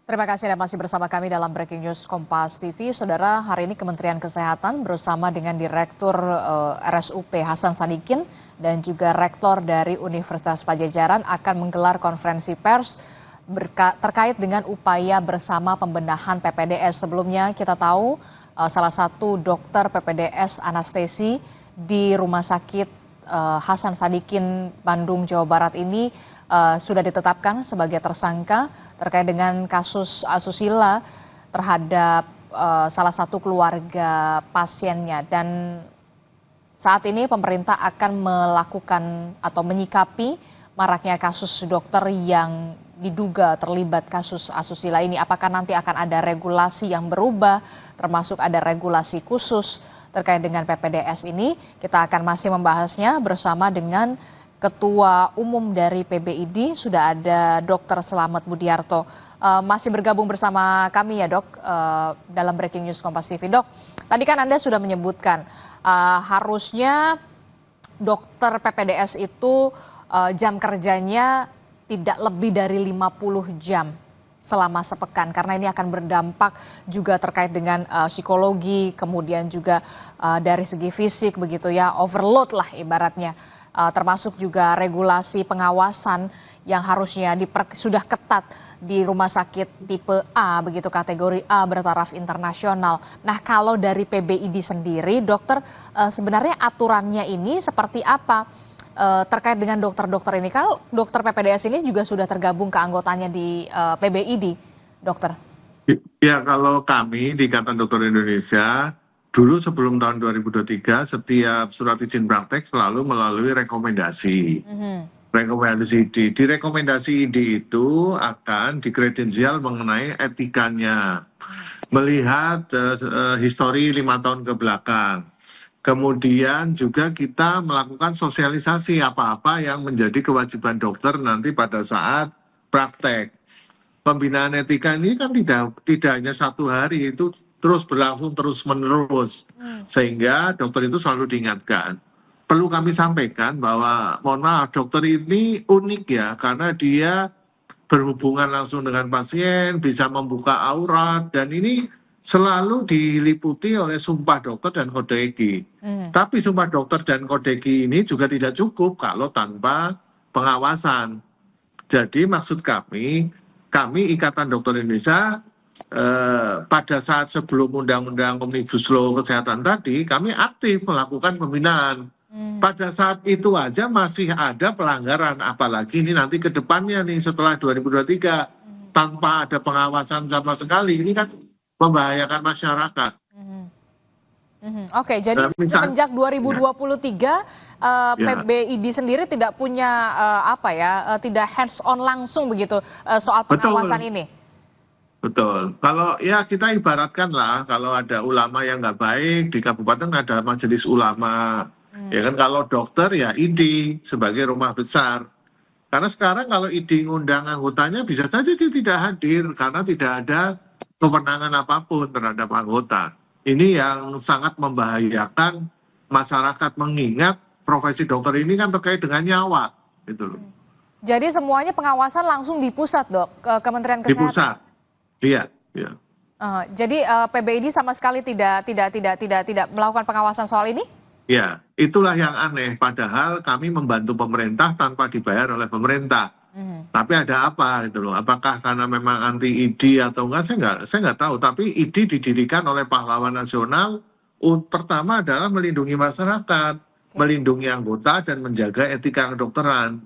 Terima kasih Anda masih bersama kami dalam Breaking News Kompas TV. Saudara, hari ini Kementerian Kesehatan bersama dengan Direktur RSUP Hasan Sadikin dan juga Rektor dari Universitas Padjadjaran akan menggelar konferensi pers terkait dengan upaya bersama pembenahan PPDS. Sebelumnya kita tahu salah satu dokter PPDS anestesi di Rumah Sakit Hasan Sadikin Bandung, Jawa Barat ini sudah ditetapkan sebagai tersangka terkait dengan kasus asusila terhadap salah satu keluarga pasiennya. Dan saat ini pemerintah akan melakukan atau menyikapi maraknya kasus dokter yang diduga terlibat kasus asusila ini. Apakah nanti akan ada regulasi yang berubah, termasuk ada regulasi khusus terkait dengan PPDS ini? Kita akan masih membahasnya bersama dengan Ketua Umum dari PBID, sudah ada Dr. Selamat Budiarto. Masih bergabung bersama kami ya dok, dalam Breaking News Kompas TV. Dok, tadi kan Anda sudah menyebutkan harusnya dokter PPDS itu jam kerjanya tidak lebih dari 50 jam selama sepekan, karena ini akan berdampak juga terkait dengan psikologi, kemudian juga dari segi fisik begitu ya, overload lah ibaratnya. Termasuk juga regulasi pengawasan yang harusnya sudah ketat di rumah sakit tipe A, begitu kategori A bertaraf internasional. Nah, kalau dari PBID sendiri, dokter, sebenarnya aturannya ini seperti apa terkait dengan dokter-dokter ini? Kalau dokter PPDS ini juga sudah tergabung ke anggotanya di PBID, dokter. Ya, kalau kami di Ikatan Dokter Indonesia, dulu sebelum tahun 2023, setiap surat izin praktek selalu melalui rekomendasi. Rekomendasi ID. Di rekomendasi ID itu akan dikredensial mengenai etikanya. Melihat histori 5 tahun ke belakang. Kemudian juga kita melakukan sosialisasi apa-apa yang menjadi kewajiban dokter nanti pada saat praktek. Pembinaan etika ini kan tidak hanya 1 hari, itu terus berlangsung terus-menerus, sehingga dokter itu selalu diingatkan. Perlu kami sampaikan bahwa, mohon maaf, dokter ini unik ya, karena dia berhubungan langsung dengan pasien, bisa membuka aurat, dan ini selalu diliputi oleh sumpah dokter dan kode eti. Tapi sumpah dokter dan kode eti ini juga tidak cukup kalau tanpa pengawasan. Jadi maksud kami Ikatan Dokter Indonesia, pada saat sebelum Undang-Undang Omnibus Law Kesehatan tadi, kami aktif melakukan pembinaan. Pada saat itu aja masih ada pelanggaran, apalagi ini nanti ke depannya nih setelah 2023, tanpa ada pengawasan sama sekali, ini kan membahayakan masyarakat. Oke, jadi semenjak 2023 PBID sendiri tidak punya tidak hands on langsung begitu soal pengawasan ini. Betul. Kalau ya kita ibaratkan lah, kalau ada ulama yang nggak baik di kabupaten ada majelis ulama, ya kan. Kalau dokter ya ID sebagai rumah besar. Karena sekarang kalau ID ngundang anggotanya bisa saja dia tidak hadir karena tidak ada kewenangan apapun terhadap anggota. Ini yang sangat membahayakan masyarakat, mengingat profesi dokter ini kan terkait dengan nyawa, gitu loh. Jadi semuanya pengawasan langsung di pusat, dok, ke Kementerian Kesehatan. Di pusat. Iya, iya. Jadi PBID sama sekali tidak melakukan pengawasan soal ini? Ya, itulah yang aneh. Padahal kami membantu pemerintah tanpa dibayar oleh pemerintah. Tapi ada apa gitu loh? Apakah karena memang anti ID atau enggak? Saya nggak tahu. Tapi ID didirikan oleh pahlawan nasional. Pertama adalah melindungi masyarakat, melindungi anggota dan menjaga etika kedokteran.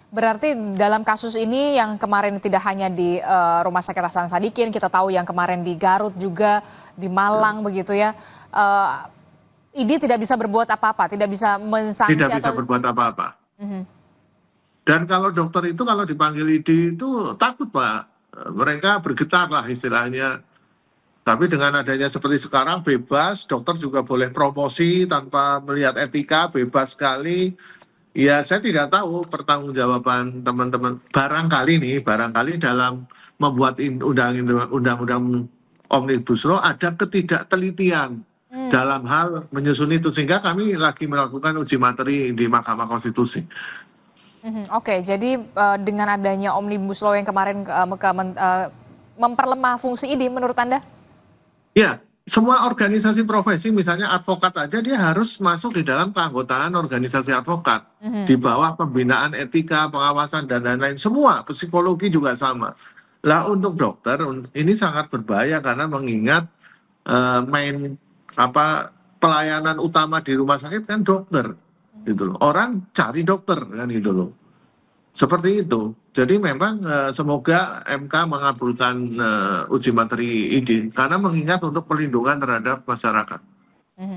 Berarti dalam kasus ini yang kemarin tidak hanya di Rumah Sakit Hasan Sadikin, kita tahu yang kemarin di Garut juga, di Malang begitu ya. ID tidak bisa berbuat apa-apa, tidak bisa mensanksi. Tidak bisa berbuat apa-apa. Dan kalau dokter itu kalau dipanggil ID itu takut, Pak. Mereka bergetar lah istilahnya. Tapi dengan adanya seperti sekarang bebas, dokter juga boleh promosi tanpa melihat etika, bebas sekali. Ya, saya tidak tahu pertanggungjawaban teman-teman. Barangkali dalam membuat undang-undang Omnibus Law ada ketidaktelitian dalam hal menyusun itu, sehingga kami lagi melakukan uji materi di Mahkamah Konstitusi. Oke, jadi dengan adanya Omnibus Law yang kemarin memperlemah fungsi ID menurut Anda? Ya, semua organisasi profesi, misalnya advokat aja, dia harus masuk di dalam keanggotaan organisasi advokat. Di bawah pembinaan etika, pengawasan, dan lain-lain. Semua, psikologi juga sama. Lah untuk dokter, ini sangat berbahaya karena mengingat main pelayanan utama di rumah sakit kan dokter. Gitu loh. Orang cari dokter kan gitu loh. Seperti itu. Jadi memang semoga MK mengabulkan uji materi ini karena mengingat untuk perlindungan terhadap masyarakat.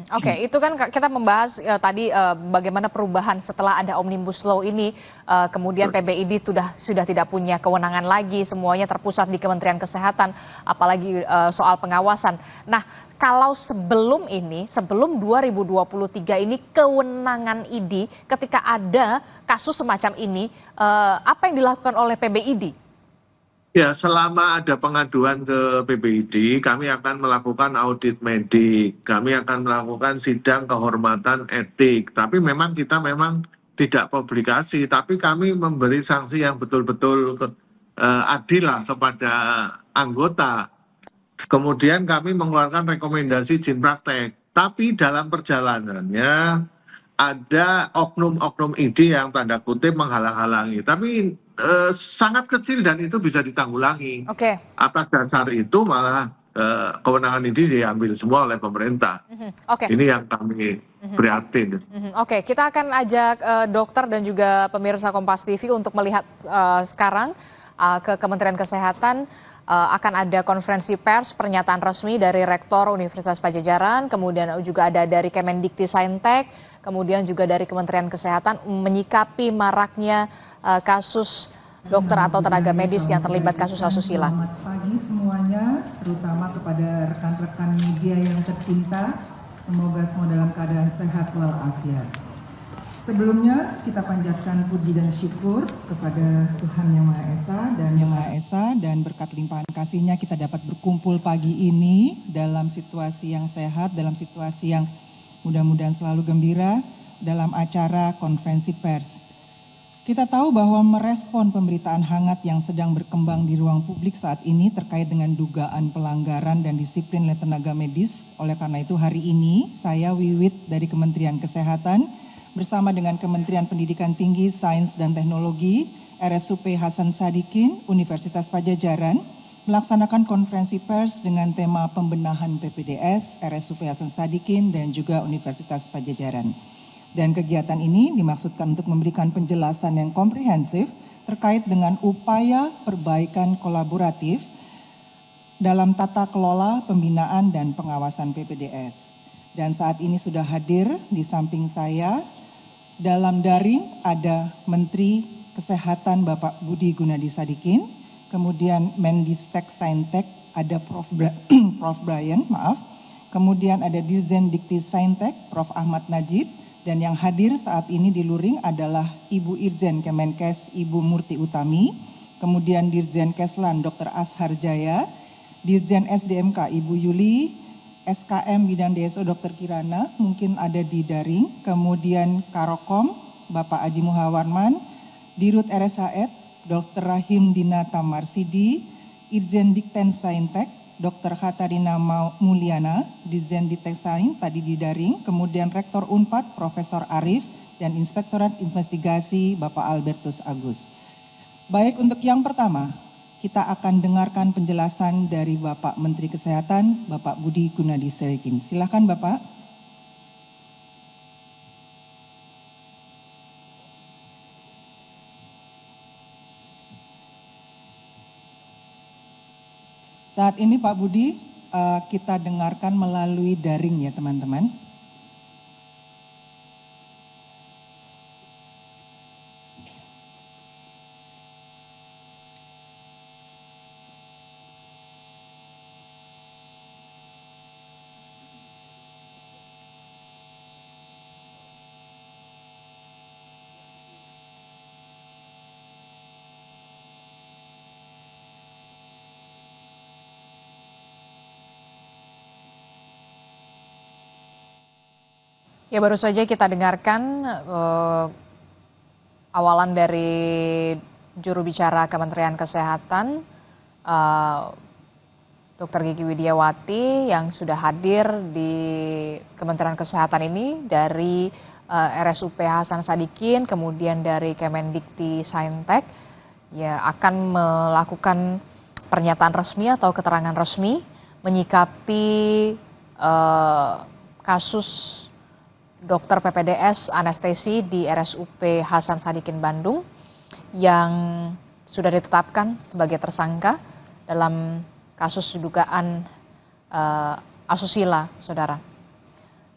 Oke, itu kan kita membahas tadi bagaimana perubahan setelah ada Omnibus Law ini, kemudian PBID sudah tidak punya kewenangan lagi, semuanya terpusat di Kementerian Kesehatan, apalagi soal pengawasan. Nah, kalau sebelum 2023 ini kewenangan ID, ketika ada kasus semacam ini, apa yang dilakukan oleh PBID? Ya, selama ada pengaduan ke PBID, kami akan melakukan audit medik, kami akan melakukan sidang kehormatan etik. Tapi memang kita tidak publikasi, tapi kami memberi sanksi yang betul-betul adil lah kepada anggota. Kemudian kami mengeluarkan rekomendasi izin praktek. Tapi dalam perjalanannya ada oknum-oknum ID yang tanda kutip menghalang-halangi. Tapi sangat kecil dan itu bisa ditanggulangi. Oke. Atas dasar itu malah kewenangan ini diambil semua oleh pemerintah. Oke. Ini yang kami prihatin. Oke, kita akan ajak dokter dan juga pemirsa Kompas TV untuk melihat sekarang ke Kementerian Kesehatan akan ada konferensi pers pernyataan resmi dari Rektor Universitas Padjadjaran, kemudian juga ada dari Kemendikti-Saintek, kemudian juga dari Kementerian Kesehatan menyikapi maraknya kasus dokter atau tenaga medis yang terlibat kasus asusila. Selamat pagi semuanya, terutama kepada rekan-rekan media yang tercinta. Semoga semua dalam keadaan sehat walafiat. Sebelumnya kita panjatkan puji dan syukur kepada Tuhan Yang Maha Esa dan berkat limpahan kasih-Nya kita dapat berkumpul pagi ini dalam situasi yang sehat, dalam situasi yang mudah-mudahan selalu gembira dalam acara konferensi pers. Kita tahu bahwa merespon pemberitaan hangat yang sedang berkembang di ruang publik saat ini terkait dengan dugaan pelanggaran dan disiplin oleh tenaga medis. Oleh karena itu hari ini saya Wiwit dari Kementerian Kesehatan bersama dengan Kementerian Pendidikan Tinggi, Sains dan Teknologi, RSUP Hasan Sadikin, Universitas Padjadjaran, melaksanakan konferensi pers dengan tema pembenahan PPDS, RSUP Hasan Sadikin, dan juga Universitas Padjadjaran. Dan kegiatan ini dimaksudkan untuk memberikan penjelasan yang komprehensif terkait dengan upaya perbaikan kolaboratif dalam tata kelola pembinaan dan pengawasan PPDS. Dan saat ini sudah hadir di samping saya, dalam daring ada Menteri Kesehatan Bapak Budi Gunadi Sadikin, kemudian Mendistek Saintek ada Prof. Brian, kemudian ada Dirjen Dikti Saintek Prof. Ahmad Najib, dan yang hadir saat ini di luring adalah Ibu Irjen Kemenkes Ibu Murti Utami, kemudian Dirjen Keslan Dr. Ashar Jaya, Dirjen SDMK Ibu Yuli, SKM Bidang DSO Dr. Kirana mungkin ada di daring, kemudian Karokom Bapak Aji Muhawarman, Dirut RSHF Dr. Rahim Dinata Marsidi, Irjen Dikten Saintek Dr. Katarina Mulyana, Dirjen Diktek Sain tadi di daring, kemudian Rektor Unpad Profesor Arif, dan Inspektorat Investigasi Bapak Albertus Agus. Baik, untuk yang pertama, kita akan dengarkan penjelasan dari Bapak Menteri Kesehatan, Bapak Budi Gunadi Sadikin. Silakan Bapak. Saat ini Pak Budi, kita dengarkan melalui daring ya teman-teman. Ya, baru saja kita dengarkan awalan dari juru bicara Kementerian Kesehatan, Dr. Gigi Widiawati yang sudah hadir di Kementerian Kesehatan ini dari RSUP Hasan Sadikin, kemudian dari Kemendikti Saintek, ya akan melakukan pernyataan resmi atau keterangan resmi menyikapi kasus dokter PPDS anestesi di RSUP Hasan Sadikin Bandung yang sudah ditetapkan sebagai tersangka dalam kasus dugaan asusila, saudara.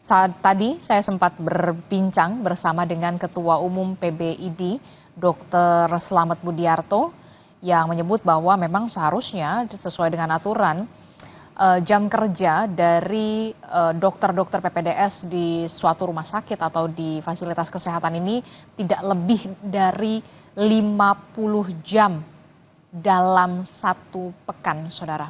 Saat tadi saya sempat berbincang bersama dengan Ketua Umum PBID, Dr. Slamet Budiarto, yang menyebut bahwa memang seharusnya sesuai dengan aturan jam kerja dari dokter-dokter PPDS di suatu rumah sakit atau di fasilitas kesehatan ini tidak lebih dari 50 jam dalam satu pekan, saudara.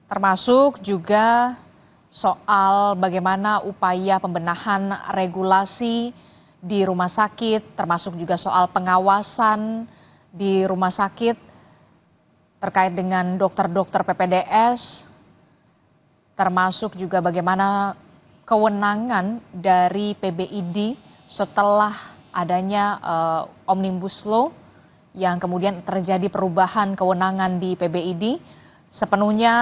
Termasuk juga soal bagaimana upaya pembenahan regulasi di rumah sakit, termasuk juga soal pengawasan di rumah sakit terkait dengan dokter-dokter PPDS, termasuk juga bagaimana kewenangan dari PBID setelah adanya Omnibus Law yang kemudian terjadi perubahan kewenangan di PBID. Sepenuhnya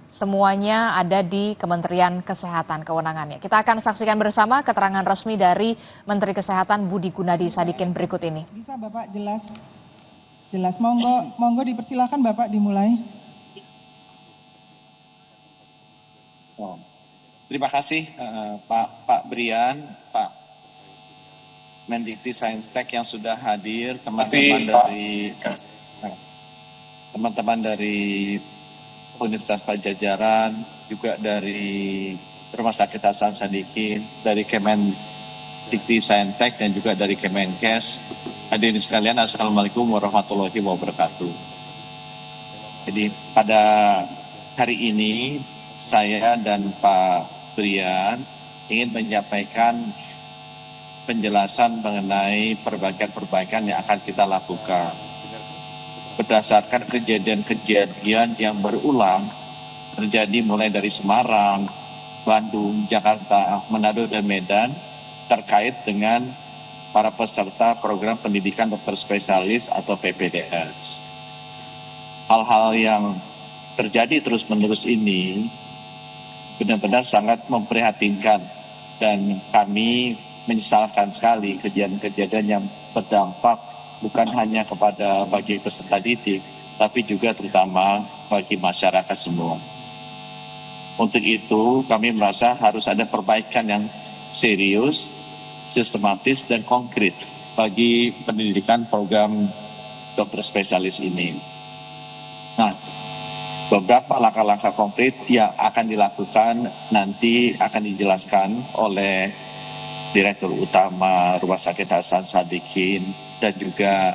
semuanya ada di Kementerian Kesehatan kewenangannya. Kita akan saksikan bersama keterangan resmi dari Menteri Kesehatan Budi Gunadi Sadikin berikut ini. Bisa Bapak jelas? Jelas, monggo dipersilakan Bapak dimulai. Terima kasih Pak Brian, Pak Mendikti Saintek yang sudah hadir, teman-teman dari Universitas Pajajaran, juga dari Rumah Sakit Hasan Sadikin, dari Kemendikti Saintek dan juga dari Kemenkes. Hadirin sekalian, Assalamualaikum warahmatullahi wabarakatuh. Jadi pada hari ini saya dan Pak Brian ingin menyampaikan penjelasan mengenai perbaikan-perbaikan yang akan kita lakukan. Berdasarkan kejadian-kejadian yang berulang terjadi mulai dari Semarang, Bandung, Jakarta, Manado, dan Medan terkait dengan para peserta program pendidikan dokter spesialis atau PPDS. Hal-hal yang terjadi terus-menerus ini benar-benar sangat memprihatinkan dan kami menyesalkan sekali kejadian-kejadian yang berdampak bukan hanya kepada bagi peserta didik, tapi juga terutama bagi masyarakat semua. Untuk itu kami merasa harus ada perbaikan yang serius, sistematis dan konkret bagi pendidikan program dokter spesialis ini. Nah, beberapa langkah-langkah konkret yang akan dilakukan nanti akan dijelaskan oleh Direktur Utama Rumah Sakit Hasan Sadikin dan juga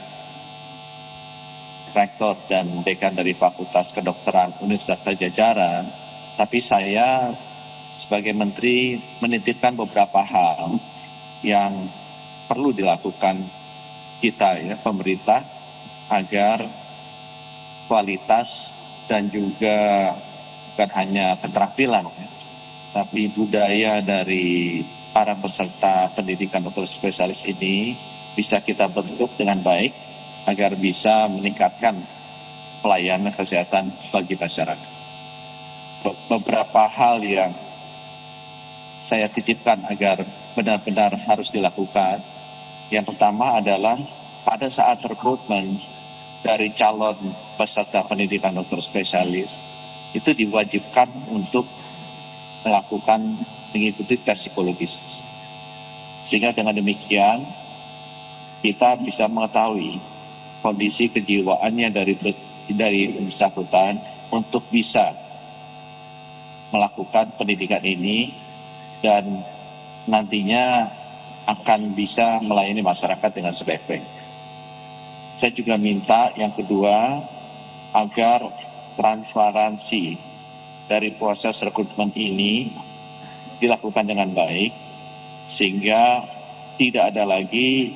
Rektor dan Dekan dari Fakultas Kedokteran Universitas Pajajaran. Tapi saya sebagai Menteri menitipkan beberapa hal yang perlu dilakukan kita ya pemerintah agar kualitas dan juga bukan hanya keterampilan tapi budaya dari para peserta pendidikan dokter spesialis ini bisa kita bentuk dengan baik agar bisa meningkatkan pelayanan kesehatan bagi masyarakat. Beberapa hal yang saya titipkan agar benar-benar harus dilakukan. Yang pertama adalah pada saat rekrutmen dari calon peserta pendidikan dokter spesialis itu diwajibkan untuk mengikuti tes psikologis. Sehingga dengan demikian kita bisa mengetahui kondisi kejiwaannya dari bersangkutan untuk bisa melakukan pendidikan ini dan nantinya akan bisa melayani masyarakat dengan sebaik-baik. Saya juga minta yang kedua agar transparansi dari proses rekrutmen ini dilakukan dengan baik sehingga tidak ada lagi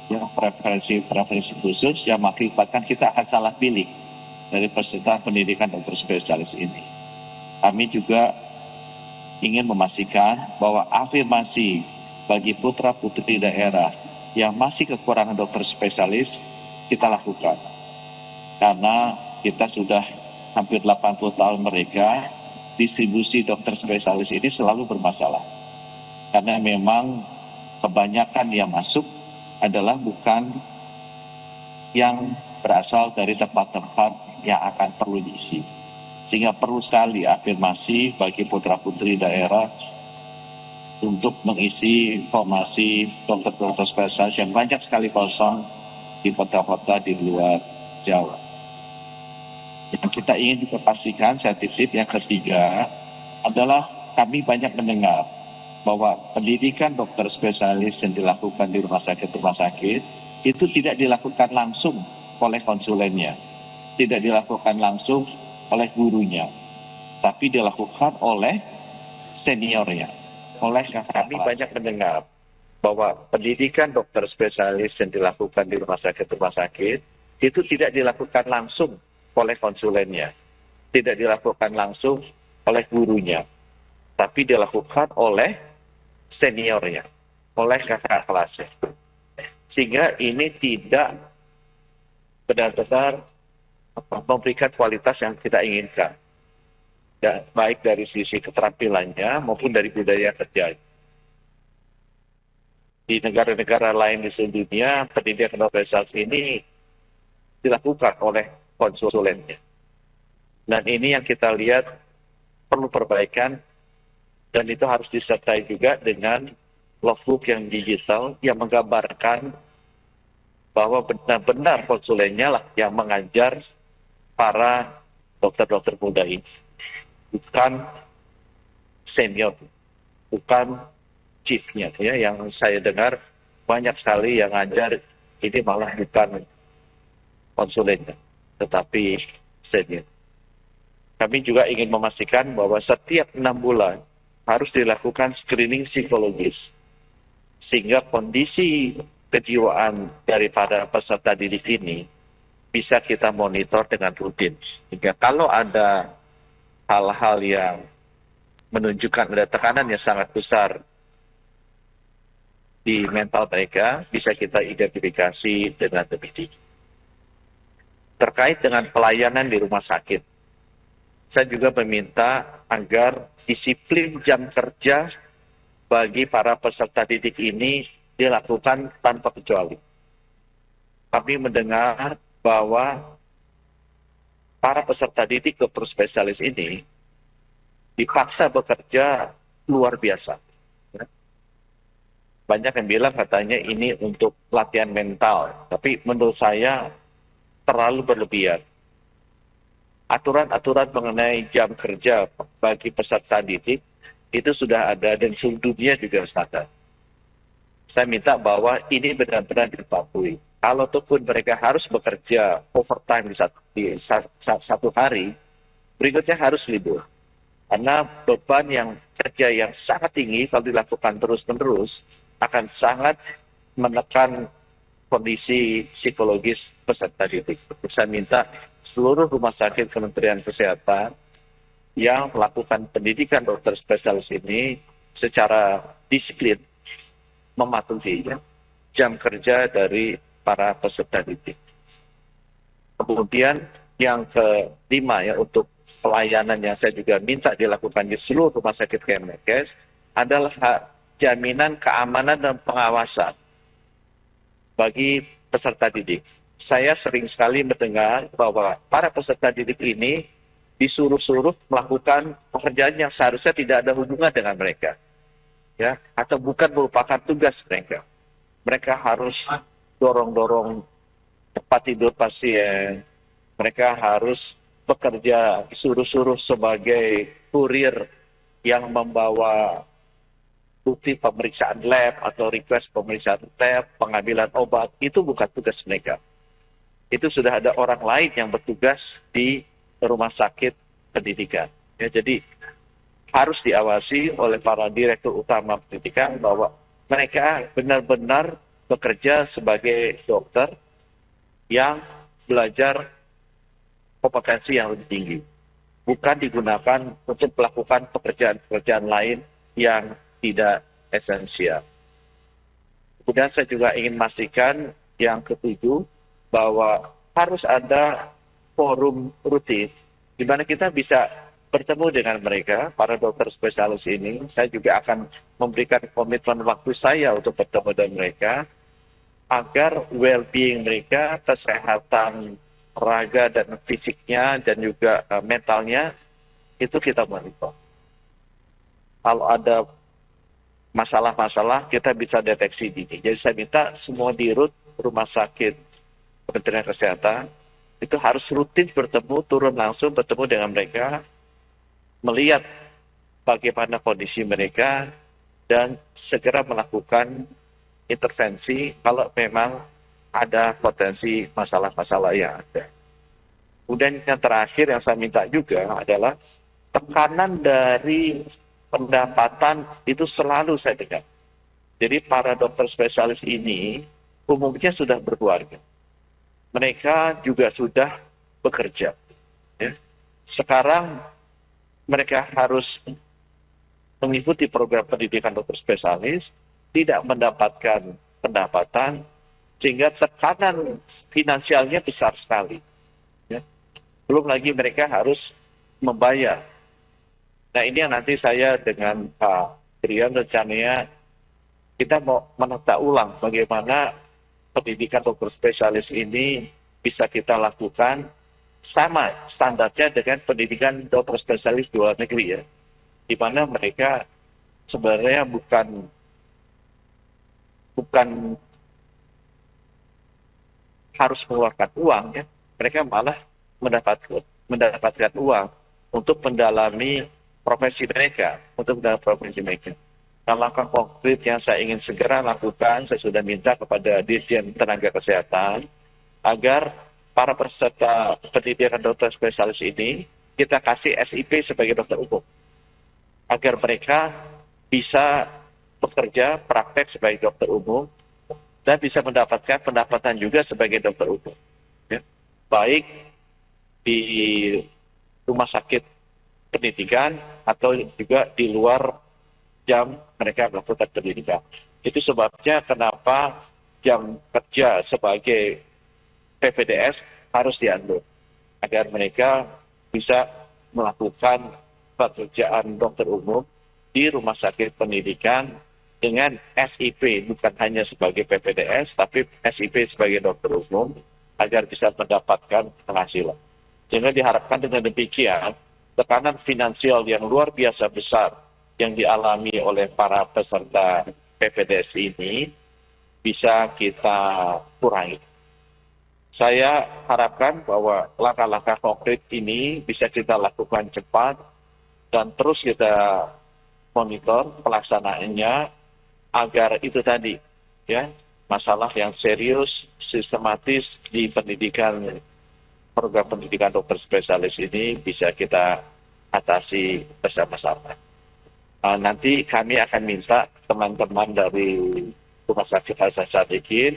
yang preferensi khusus yang mengakibatkan kita akan salah pilih dari peserta pendidikan dokter spesialis ini. Kami juga ingin memastikan bahwa afirmasi bagi putra-putri daerah yang masih kekurangan dokter spesialis kita lakukan. Karena kita sudah hampir 80 tahun mereka, distribusi dokter spesialis ini selalu bermasalah. Karena memang kebanyakan yang masuk adalah bukan yang berasal dari tempat-tempat yang akan perlu diisi. Sehingga perlu sekali afirmasi bagi putra-putri daerah untuk mengisi formasi dokter-dokter spesialis yang banyak sekali kosong di kota-kota di luar Jawa. Yang kita ingin juga pastikan, saya titip yang ketiga adalah kami banyak mendengar bahwa pendidikan dokter spesialis yang dilakukan di rumah sakit itu tidak dilakukan langsung oleh konsulennya, tidak dilakukan langsung oleh gurunya, tapi dilakukan oleh seniornya, oleh kakak. Kami banyak mendengar bahwa pendidikan dokter spesialis yang dilakukan di rumah sakit itu tidak dilakukan langsung oleh konsulennya, tidak dilakukan langsung oleh gurunya, tapi dilakukan oleh seniornya, oleh kakak kelasnya. Sehingga ini tidak benar-benar memberikan kualitas yang kita inginkan, dan baik dari sisi keterampilannya maupun dari budaya kerja. Di negara-negara lain di seluruh dunia, pendidikan dokter spesialis ini dilakukan oleh konsulennya. Dan ini yang kita lihat perlu perbaikan, dan itu harus disertai juga dengan logbook yang digital yang menggambarkan bahwa benar-benar konsulennya lah yang mengajar para dokter-dokter muda ini, bukan senior, bukan chiefnya. Ya, yang saya dengar banyak sekali yang ngajar ini malah bukan konsulennya, tetapi senior. Kami juga ingin memastikan bahwa setiap 6 bulan harus dilakukan screening psikologis, sehingga kondisi kejiwaan daripada peserta didik ini bisa kita monitor dengan rutin. Sehingga kalau ada hal-hal yang menunjukkan ada tekanan yang sangat besar di mental mereka, bisa kita identifikasi dengan lebih dini. Terkait dengan pelayanan di rumah sakit, saya juga meminta agar disiplin jam kerja bagi para peserta didik ini dilakukan tanpa kecuali. Kami mendengar bahwa para peserta didik dokter spesialis ini dipaksa bekerja luar biasa. Banyak yang bilang katanya ini untuk latihan mental, tapi menurut saya terlalu berlebihan. Aturan-aturan mengenai jam kerja bagi peserta didik itu sudah ada dan seluruh dunia juga standar. Saya minta bahwa ini benar-benar dipatuhi. Kalau pun mereka harus bekerja overtime di satu hari, berikutnya harus libur. Karena beban yang kerja yang sangat tinggi kalau dilakukan terus-menerus akan sangat menekan kondisi psikologis peserta didik. Saya minta seluruh rumah sakit Kementerian Kesehatan yang melakukan pendidikan dokter spesialis ini secara disiplin mematuhi jam kerja dari para peserta didik. Kemudian yang kelima ya, untuk pelayanan yang saya juga minta dilakukan di seluruh rumah sakit Kemenkes adalah jaminan keamanan dan pengawasan bagi peserta didik. Saya sering sekali mendengar bahwa para peserta didik ini disuruh-suruh melakukan pekerjaan yang seharusnya tidak ada hubungan dengan mereka, ya, atau bukan merupakan tugas mereka. Mereka harus dorong-dorong tempat tidur pasien, mereka harus bekerja disuruh-suruh sebagai kurir yang membawa bukti pemeriksaan lab atau request pemeriksaan lab, pengambilan obat, itu bukan tugas mereka. Itu sudah ada orang lain yang bertugas di rumah sakit pendidikan. Ya, jadi harus diawasi oleh para direktur utama pendidikan bahwa mereka benar-benar bekerja sebagai dokter yang belajar kompetensi yang lebih tinggi. Bukan digunakan untuk melakukan pekerjaan-pekerjaan lain yang tidak esensial. Kemudian saya juga ingin memastikan yang ketujuh, bahwa harus ada forum rutin di mana kita bisa bertemu dengan mereka, para dokter spesialis ini. Saya juga akan memberikan komitmen waktu saya untuk bertemu dengan mereka, agar well-being mereka, kesehatan raga dan fisiknya dan juga mentalnya itu kita monitor. Kalau ada masalah-masalah kita bisa deteksi dini. Jadi saya minta semua dirut rumah sakit Kementerian Kesehatan itu harus rutin bertemu, turun langsung bertemu dengan mereka, melihat bagaimana kondisi mereka dan segera melakukan intervensi kalau memang ada potensi masalah-masalah yang ada. Kemudian yang terakhir yang saya minta juga adalah tekanan dari pendapatan itu selalu saya dengar. Jadi para dokter spesialis ini umumnya sudah berkeluarga. Mereka juga sudah bekerja. Ya. Sekarang mereka harus mengikuti program pendidikan dokter spesialis, tidak mendapatkan pendapatan, sehingga tekanan finansialnya besar sekali. Ya. Belum lagi mereka harus membayar. Nah ini yang nanti saya dengan Pak Trian rencananya kita mau menata ulang bagaimana pendidikan dokter spesialis ini bisa kita lakukan sama standarnya dengan pendidikan dokter spesialis di luar negeri ya. Di mana mereka sebenarnya bukan harus mengeluarkan uang ya, mereka malah mendapatkan uang untuk mendalami profesi mereka, Nah, langkah konkret yang saya ingin segera lakukan, saya sudah minta kepada Dirjen Tenaga Kesehatan agar para peserta pendidikan dokter spesialis ini kita kasih SIP sebagai dokter umum, agar mereka bisa bekerja praktek sebagai dokter umum dan bisa mendapatkan pendapatan juga sebagai dokter umum. Ya. Baik di rumah sakit pendidikan atau juga di luar jam mereka melakukan pendidikan. Itu sebabnya kenapa jam kerja sebagai PPDS harus diatur, agar mereka bisa melakukan pekerjaan dokter umum di rumah sakit pendidikan dengan SIP, bukan hanya sebagai PPDS, tapi SIP sebagai dokter umum, agar bisa mendapatkan penghasilan. Sehingga diharapkan dengan demikian, tekanan finansial yang luar biasa besar yang dialami oleh para peserta PPDS ini bisa kita kurangi. Saya harapkan bahwa langkah-langkah konkret ini bisa kita lakukan cepat dan terus kita monitor pelaksanaannya, agar itu tadi ya, masalah yang serius sistematis di pendidikan, program pendidikan dokter spesialis ini bisa kita atasi bersama-sama. Nanti kami akan minta teman-teman dari Rumah Sakit Hasan Sadikin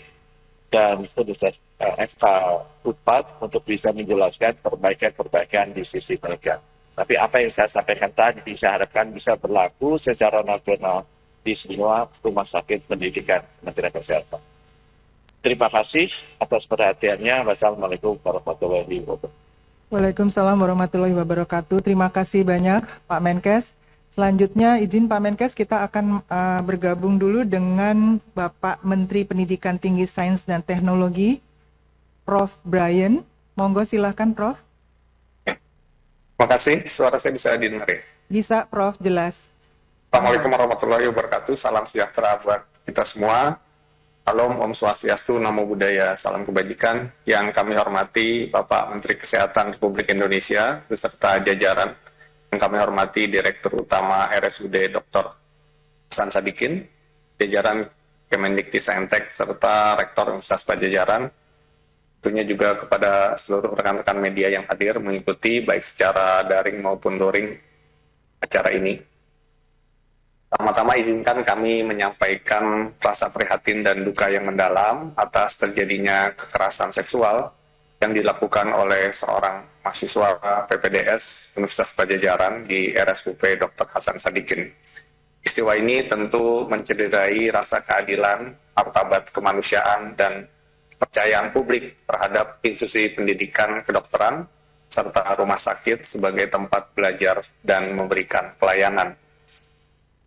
dan Universitas FK Unpad untuk bisa menjelaskan perbaikan-perbaikan di sisi mereka. Tapi apa yang saya sampaikan tadi, saya harapkan bisa berlaku secara nasional di semua rumah sakit pendidikan Kementerian Kesehatan. Terima kasih atas perhatiannya. Wassalamualaikum warahmatullahi wabarakatuh. Waalaikumsalam warahmatullahi wabarakatuh. Terima kasih banyak Pak Menkes. Selanjutnya izin Pak Menkes, kita akan bergabung dulu dengan Bapak Menteri Pendidikan Tinggi Sains dan Teknologi, Prof. Brian. Monggo silahkan Prof. Terima kasih, suara saya bisa didengar ya? Bisa Prof, jelas. Assalamualaikum warahmatullahi wabarakatuh, salam sejahtera buat kita semua. Salam, Om Swastiastu, Namo Buddhaya, salam kebajikan. Yang kami hormati Bapak Menteri Kesehatan Republik Indonesia beserta jajaran. Yang kami hormati Direktur Utama RSUD Dr. Hasan Sadikin, jajaran Kemendikti-Saintek, serta Rektor Universitas Padjadjaran. Tentunya juga kepada seluruh rekan-rekan media yang hadir mengikuti baik secara daring maupun luring acara ini. Pertama-tama izinkan kami menyampaikan rasa prihatin dan duka yang mendalam atas terjadinya kekerasan seksual yang dilakukan oleh seorang mahasiswa PPDS Universitas Padjadjaran di RSUP Dr. Hasan Sadikin. Peristiwa ini tentu mencederai rasa keadilan, martabat kemanusiaan, dan kepercayaan publik terhadap institusi pendidikan kedokteran serta rumah sakit sebagai tempat belajar dan memberikan pelayanan.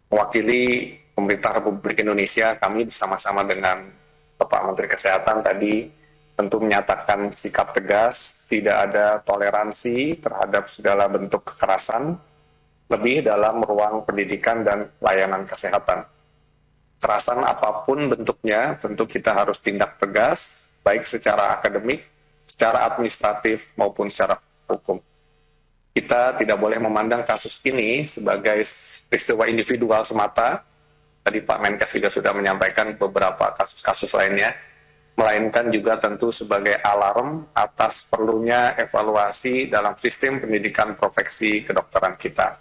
Mewakili pemerintah Republik Indonesia, kami bersama-sama dengan Bapak Menteri Kesehatan tadi tentu menyatakan sikap tegas, tidak ada toleransi terhadap segala bentuk kekerasan, lebih dalam ruang pendidikan dan layanan kesehatan. Kekerasan apapun bentuknya, tentu kita harus tindak tegas, baik secara akademik, secara administratif, maupun secara hukum. Kita tidak boleh memandang kasus ini sebagai peristiwa individual semata. Tadi Pak Menkes juga sudah menyampaikan beberapa kasus-kasus lainnya, melainkan juga tentu sebagai alarm atas perlunya evaluasi dalam sistem pendidikan profesi kedokteran kita.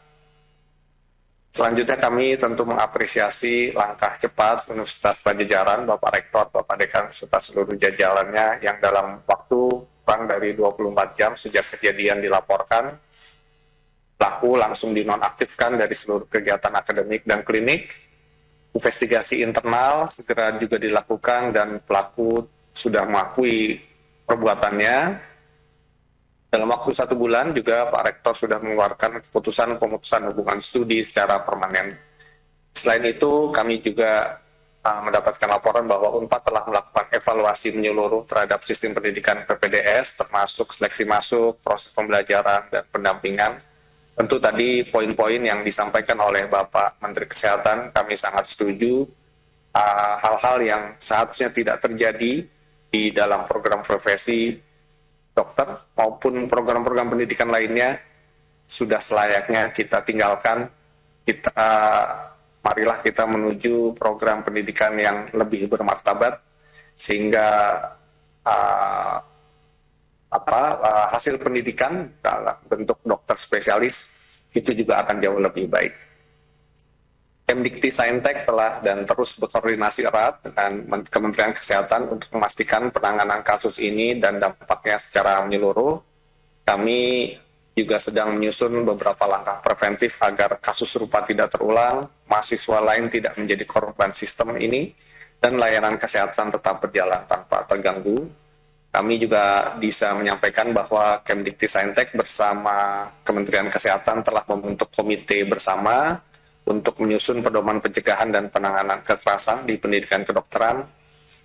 Selanjutnya kami tentu mengapresiasi langkah cepat Universitas Padjadjaran, Bapak Rektor, Bapak Dekan, serta seluruh jajarannya yang dalam waktu kurang dari 24 jam sejak kejadian dilaporkan, pelaku langsung dinonaktifkan dari seluruh kegiatan akademik dan klinik. Investigasi internal segera juga dilakukan dan pelaku sudah mengakui perbuatannya. Dalam waktu 1 bulan juga Pak Rektor sudah mengeluarkan keputusan pemutusan hubungan studi secara permanen. Selain itu kami juga mendapatkan laporan bahwa UNPAD telah melakukan evaluasi menyeluruh terhadap sistem pendidikan PPDS termasuk seleksi masuk, proses pembelajaran, dan pendampingan. Tentu tadi poin-poin yang disampaikan oleh Bapak Menteri Kesehatan kami sangat setuju. Hal-hal yang seharusnya tidak terjadi di dalam program profesi dokter maupun program-program pendidikan lainnya sudah selayaknya kita tinggalkan. Marilah kita menuju program pendidikan yang lebih bermartabat sehingga hasil pendidikan dalam bentuk dokter spesialis itu juga akan jauh lebih baik. Kemdikti-Saintek telah dan terus berkoordinasi erat dengan Kementerian Kesehatan untuk memastikan penanganan kasus ini dan dampaknya secara menyeluruh. Kami juga sedang menyusun beberapa langkah preventif agar kasus serupa tidak terulang, mahasiswa lain tidak menjadi korban sistem ini, dan layanan kesehatan tetap berjalan tanpa terganggu. Kami juga bisa menyampaikan bahwa Kemdikti-Saintek bersama Kementerian Kesehatan telah membentuk komite bersama untuk menyusun pedoman pencegahan dan penanganan kekerasan di pendidikan kedokteran.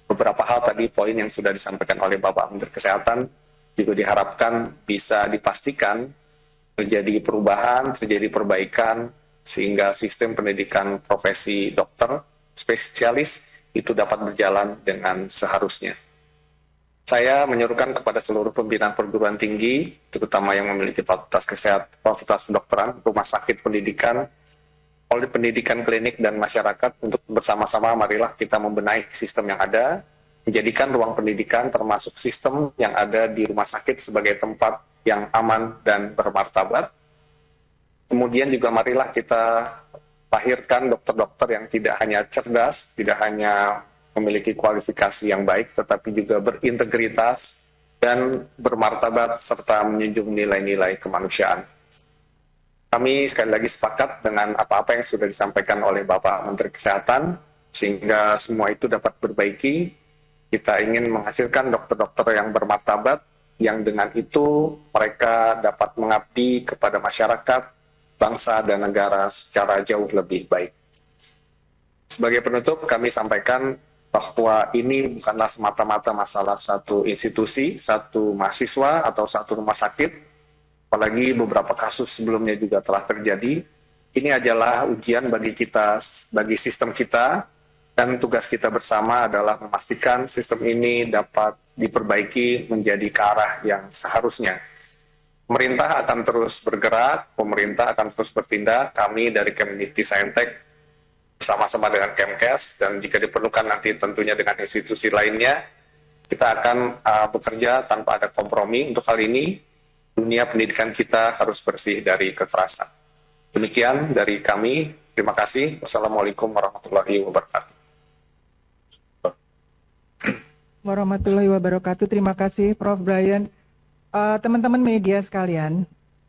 Beberapa hal tadi poin yang sudah disampaikan oleh Bapak Menteri Kesehatan juga diharapkan bisa dipastikan terjadi perubahan, terjadi perbaikan, sehingga sistem pendidikan profesi dokter spesialis itu dapat berjalan dengan seharusnya. Saya menyerukan kepada seluruh pimpinan perguruan tinggi, terutama yang memiliki fakultas kesehatan, fakultas kedokteran, rumah sakit pendidikan, pendidikan klinik dan masyarakat untuk bersama-sama marilah kita membenahi sistem yang ada, menjadikan ruang pendidikan termasuk sistem yang ada di rumah sakit sebagai tempat yang aman dan bermartabat. Kemudian juga marilah kita lahirkan dokter-dokter yang tidak hanya cerdas, tidak hanya memiliki kualifikasi yang baik, tetapi juga berintegritas dan bermartabat serta menjunjung nilai-nilai kemanusiaan. Kami sekali lagi sepakat dengan apa-apa yang sudah disampaikan oleh Bapak Menteri Kesehatan, sehingga semua itu dapat berbaiki. Kita ingin menghasilkan dokter-dokter yang bermartabat, yang dengan itu mereka dapat mengabdi kepada masyarakat, bangsa, dan negara secara jauh lebih baik. Sebagai penutup, kami sampaikan bahwa ini bukanlah semata-mata masalah satu institusi, satu mahasiswa, atau satu rumah sakit, apalagi beberapa kasus sebelumnya juga telah terjadi. Ini adalah ujian bagi kita, bagi sistem kita, dan tugas kita bersama adalah memastikan sistem ini dapat diperbaiki menjadi ke arah yang seharusnya. Pemerintah akan terus bergerak, pemerintah akan terus bertindak, kami dari Kemdikti-Saintek bersama-sama dengan Kemkes, dan jika diperlukan nanti tentunya dengan institusi lainnya, kita akan bekerja tanpa ada kompromi. Untuk hal ini, dunia pendidikan kita harus bersih dari kekerasan. Demikian dari kami, Terima kasih. Wassalamualaikum warahmatullahi wabarakatuh. Warahmatullahi wabarakatuh. Terima kasih Prof. Brian. Teman-teman media sekalian,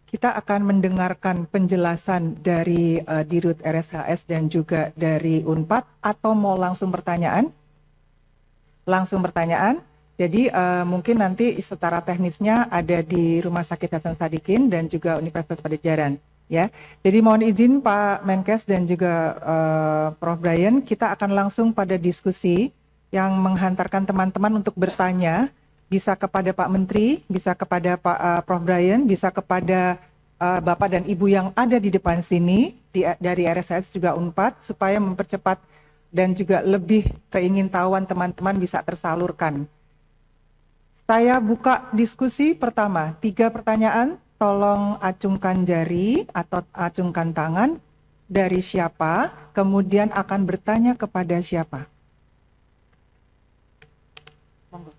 kita akan mendengarkan penjelasan dari Dirut RSHS dan juga dari Unpad, atau mau langsung pertanyaan? Langsung pertanyaan. Jadi mungkin nanti setara teknisnya ada di Rumah Sakit Hasan Sadikin dan juga Universitas Padjadjaran. Ya, jadi mohon izin Pak Menkes dan juga Prof. Brian, kita akan langsung pada diskusi yang menghantarkan teman-teman untuk bertanya, bisa kepada Pak Menteri, bisa kepada Pak Prof. Brian, bisa kepada Bapak dan Ibu yang ada di depan sini, dari RSHS juga Unpad, supaya mempercepat dan juga lebih keingintahuan teman-teman bisa tersalurkan. Saya buka diskusi pertama, 3 pertanyaan, tolong acungkan jari atau acungkan tangan, dari siapa, kemudian akan bertanya kepada siapa. Monggo.